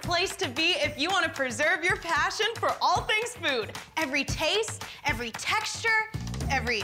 place to be if you want to preserve your passion for all things food. Every taste, every texture, every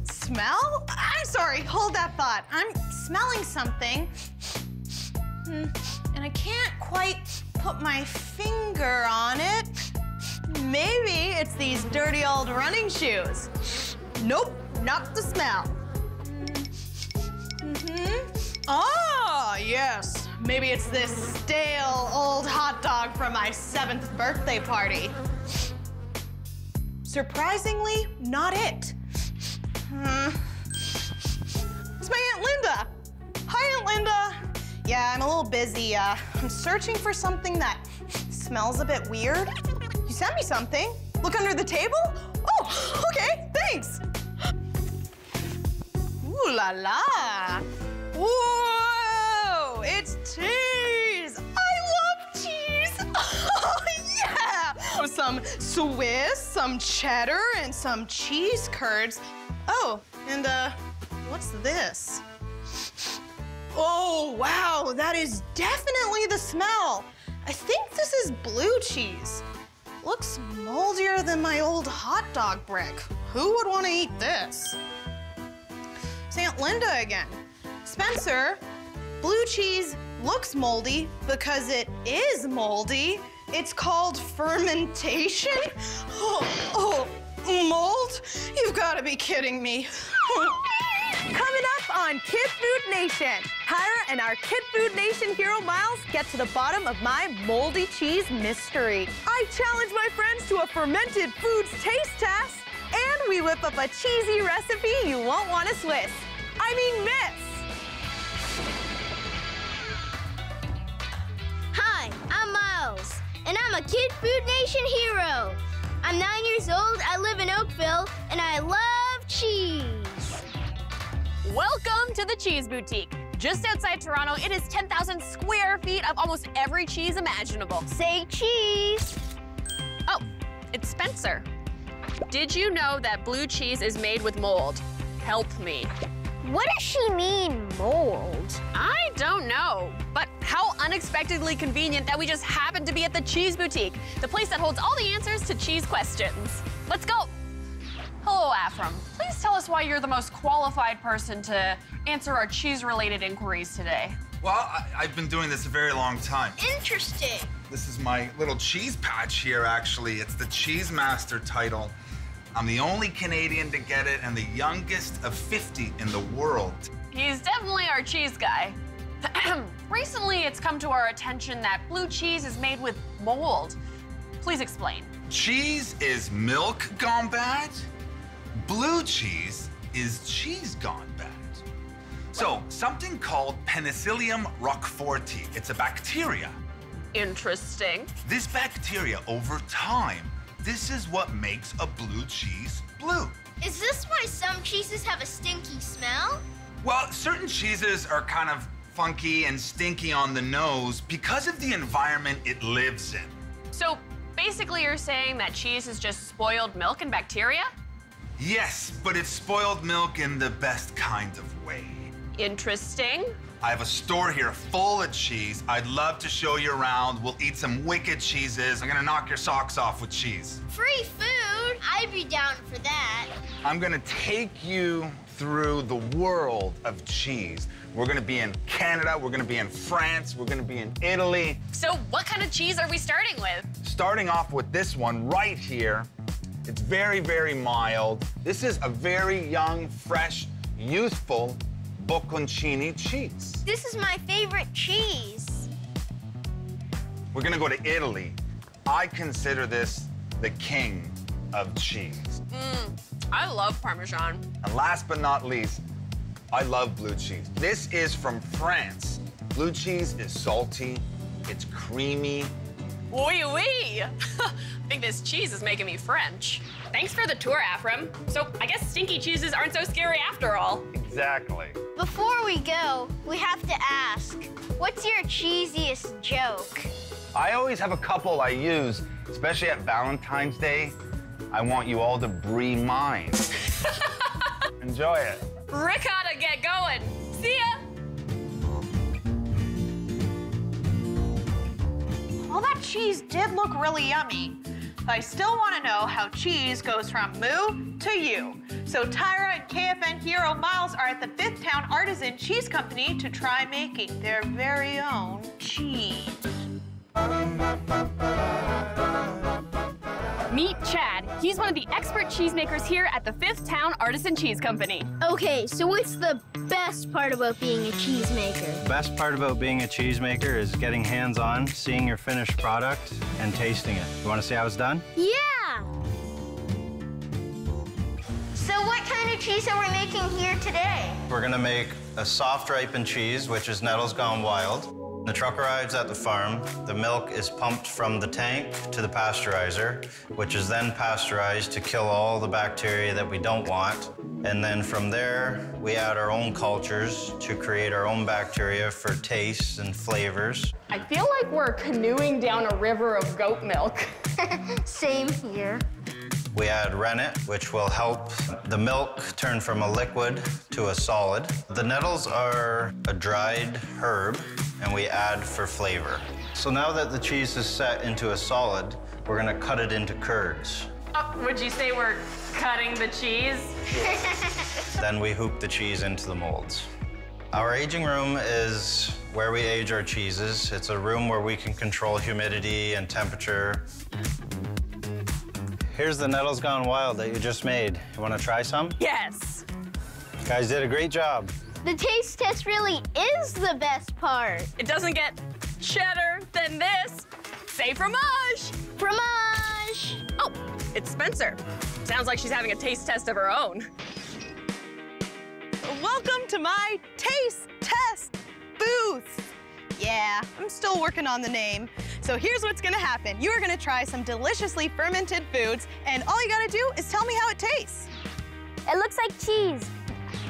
smell? I'm sorry, hold that thought. I'm smelling something. And I can't quite put my finger on it. Maybe it's these dirty old running shoes. Nope, not the smell. Ah, yes. Maybe it's this stale old hot dog from my 7th birthday party. Surprisingly, not it. It's my Aunt Linda. Hi, Aunt Linda. Yeah, I'm a little busy. I'm searching for something that smells a bit weird. You sent me something. Look under the table? Oh, okay, thanks. Ooh la la. Whoa, it's cheese. I love cheese. Oh, yeah. Some Swiss, some cheddar, and some cheese curds. Oh, and what's this? Oh, wow, that is definitely the smell. I think this is blue cheese. Looks moldier than my old hot dog brick. Who would want to eat this? It's Aunt Linda again. Spencer, blue cheese looks moldy because it is moldy. It's called fermentation. Oh, mold? You've got to be kidding me. Coming up on Kid Food Nation, Tyra and our Kid Food Nation Hero Miles get to the bottom of my moldy cheese mystery. I challenge my friends to a fermented foods taste test, and we whip up a cheesy recipe you won't want to miss. Hi, I'm Miles, and I'm a Kid Food Nation hero. I'm 9 years old, I live in Oakville, and I love cheese. Welcome to the Cheese Boutique. Just outside Toronto, it is 10,000 square feet of almost every cheese imaginable. Say cheese. Oh, it's Spencer. Did you know that blue cheese is made with mold? Help me. What does she mean, mold? I don't know, but how unexpectedly convenient that we just happened to be at the Cheese Boutique, the place that holds all the answers to cheese questions. Let's go. Hello, Afram. Please tell us why you're the most qualified person to answer our cheese-related inquiries today. Well, I've been doing this a very long time. Interesting. This is my little cheese patch here, actually. It's the Cheese Master title. I'm the only Canadian to get it and the youngest of 50 in the world. He's definitely our cheese guy. Recently, it's come to our attention that blue cheese is made with mold. Please explain. Cheese is milk gone bad. Blue cheese is cheese gone bad. So, something called Penicillium roqueforti. It's a bacteria. Interesting. This bacteria, over time, this is what makes a blue cheese blue. Is this why some cheeses have a stinky smell? Well, certain cheeses are kind of funky and stinky on the nose because of the environment it lives in. So, basically you're saying that cheese is just spoiled milk and bacteria? Yes, but it's spoiled milk in the best kind of way. Interesting. I have a store here full of cheese. I'd love to show you around. We'll eat some wicked cheeses. I'm gonna knock your socks off with cheese. Free food? I'd be down for that. I'm gonna take you through the world of cheese. We're gonna be in Canada, we're gonna be in France, we're gonna be in Italy. So what kind of cheese are we starting with? Starting off with this one right here. It's very, very mild. This is a very young, fresh, youthful bocconcini cheese. This is my favorite cheese. We're gonna go to Italy. I consider this the king of cheese. I love Parmesan. And last but not least, I love blue cheese. This is from France. Blue cheese is salty, it's creamy. Oui, oui. I think this cheese is making me French. Thanks for the tour, Afram. So I guess stinky cheeses aren't so scary after all. Exactly. Before we go, we have to ask, what's your cheesiest joke? I always have a couple I use, especially at Valentine's Day. I want you all to brie mine. Enjoy it. Ricotta, get going. See ya. cheese did look really yummy. But I still want to know how cheese goes from moo to you. So Tyra and KFN hero Miles are at the Fifth Town Artisan Cheese Company to try making their very own cheese. Meet Chad. He's one of the expert cheesemakers here at the Fifth Town Artisan Cheese Company. Okay, so what's the best part about being a cheesemaker? The best part about being a cheesemaker is getting hands-on, seeing your finished product, and tasting it. You want to see how it's done? Yeah! So what kind of cheese are we making here today? We're gonna make a soft ripened cheese, which is Nettles Gone Wild. The truck arrives at the farm. The milk is pumped from the tank to the pasteurizer, which is then pasteurized to kill all the bacteria that we don't want. And then from there, we add our own cultures to create our own bacteria for tastes and flavors. I feel like we're canoeing down a river of goat milk. Same here. We add rennet, which will help the milk turn from a liquid to a solid. The nettles are a dried herb, and we add for flavor. So now that the cheese is set into a solid, we're gonna cut it into curds. Would you say we're cutting the cheese? Then we hoop the cheese into the molds. Our aging room is where we age our cheeses. It's a room where we can control humidity and temperature. Here's the Nettles Gone Wild that you just made. You wanna try some? Yes. You guys did a great job. The taste test really is the best part. It doesn't get cheddar than this. Say fromage. Fromage! Oh, it's Spencer. Sounds like she's having a taste test of her own. Welcome to my taste test booth. Yeah, I'm still working on the name. So here's what's gonna happen. You are gonna try some deliciously fermented foods, and all you gotta do is tell me how it tastes. It looks like cheese.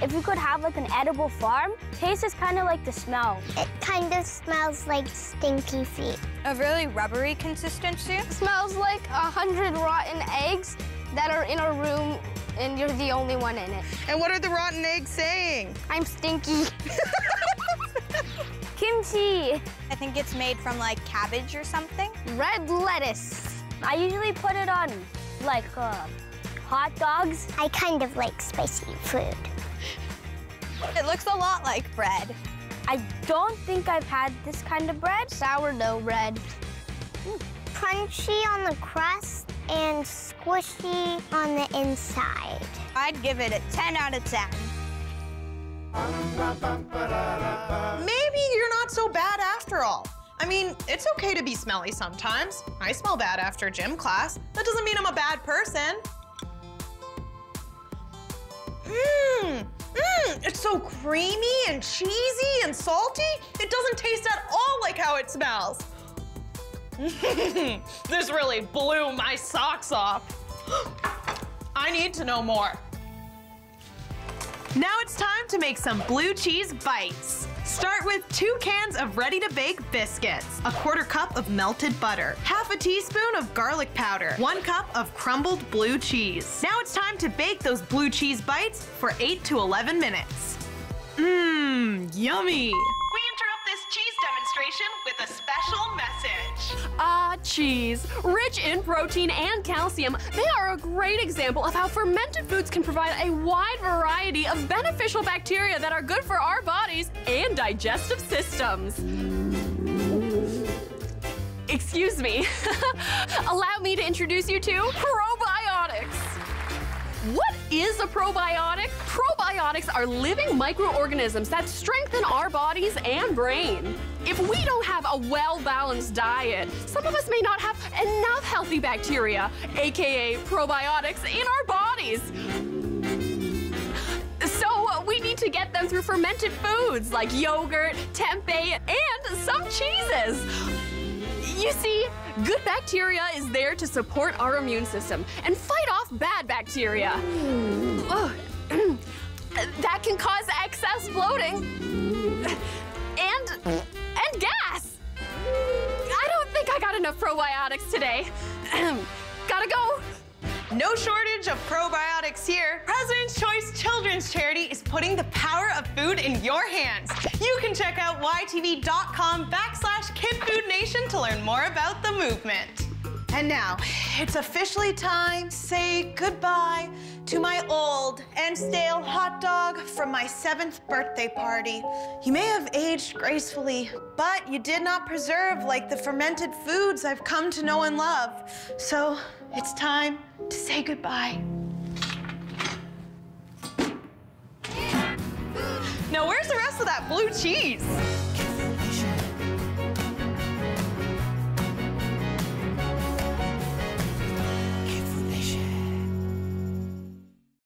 If you could have like an edible farm, taste is kind of like the smell. It kind of smells like stinky feet. A really rubbery consistency. It smells like 100 rotten eggs that are in a room and you're the only one in it. And what are the rotten eggs saying? I'm stinky. Kimchi. I think it's made from like cabbage or something. Red lettuce. I usually put it on like hot dogs. I kind of like spicy food. It looks a lot like bread. I don't think I've had this kind of bread. Sourdough bread. Crunchy on the crust and squishy on the inside. I'd give it a 10 out of 10. Maybe you're not so bad after all. I mean, it's okay to be smelly sometimes. I smell bad after gym class. That doesn't mean I'm a bad person. It's so creamy and cheesy and salty. It doesn't taste at all like how it smells. This really blew my socks off. I need to know more. Now it's time to make some blue cheese bites. Start with 2 cans of ready-to-bake biscuits, a 1/4 cup of melted butter, 1/2 teaspoon of garlic powder, 1 cup of crumbled blue cheese. Now it's time to bake those blue cheese bites for 8 to 11 minutes. Yummy. We interrupt this cheese demonstration with a special message. Cheese. Rich in protein and calcium, they are a great example of how fermented foods can provide a wide variety of beneficial bacteria that are good for our bodies and digestive systems. Excuse me. Allow me to introduce you to probiotics. What is a probiotic? Probiotics are living microorganisms that strengthen our bodies and brain. If we don't have a well-balanced diet, some of us may not have enough healthy bacteria, aka probiotics, in our bodies. So we need to get them through fermented foods like yogurt, tempeh, and some cheeses. You see, good bacteria is there to support our immune system and fight off bad bacteria. That can cause excess bloating and gas. I don't think I got enough probiotics today. Gotta go. No shortage of probiotics here. President's Choice Children's Charity is putting the power of food in your hands. You can check out ytv.com/KidFoodNation to learn more about the movement. And now, it's officially time to say goodbye to my old and stale hot dog from my 7th birthday party. You may have aged gracefully, but you did not preserve like the fermented foods I've come to know and love. So it's time to say goodbye. Now, where's the rest of that blue cheese?